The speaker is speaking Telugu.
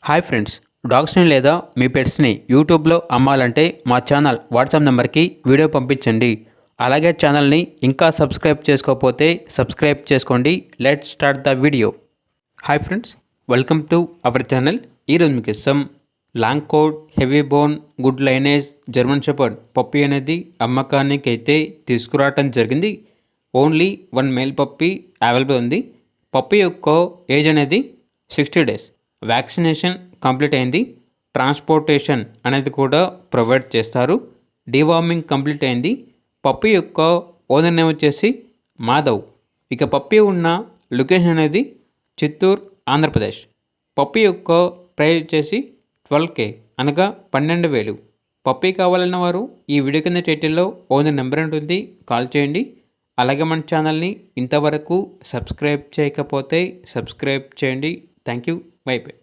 హాయ్ ఫ్రెండ్స్, డాగ్స్ని లేదా మీ పెట్స్ని యూట్యూబ్లో అమ్మాలంటే మా ఛానల్ వాట్సాప్ నెంబర్కి వీడియో పంపించండి. అలాగే ఛానల్ని ఇంకా సబ్స్క్రైబ్ చేసుకోకపోతే సబ్స్క్రైబ్ చేసుకోండి. Let's start the video. Hi friends, welcome to our channel. ఈరోజు మీకు ఇస్తాం long coat, heavy bone, good lineage German shepherd puppy అనేది అమ్మకానికి అయితే తీసుకురావటం జరిగింది. ఓన్లీ 1 మేల్ పప్పీ అవైలబుల్ ఉంది. పప్పీ యొక్క ఏజ్ అనేది 60 days. వ్యాక్సినేషన్ కంప్లీట్ అయింది. ట్రాన్స్పోర్టేషన్ అనేది కూడా ప్రొవైడ్ చేస్తారు. డీవార్మింగ్ కంప్లీట్ అయింది. పప్పీ యొక్క ఓనర్ నేమ్ వచ్చేసి మాధవ్. ఇక పప్పీ ఉన్న లొకేషన్ అనేది చిత్తూరు, ఆంధ్రప్రదేశ్. పప్పీ యొక్క ప్రైస్ వచ్చేసి 12K అనగా 12,000. పప్పీ కావాలన్న వారు ఈ వీడియో కింద టైటిల్లో ఓనర్ నెంబర్ ఉంటుంది, కాల్ చేయండి. అలాగే మన ఛానల్ని ఇంతవరకు సబ్స్క్రైబ్ చేయకపోతే సబ్స్క్రైబ్ చేయండి. Thank you. By by.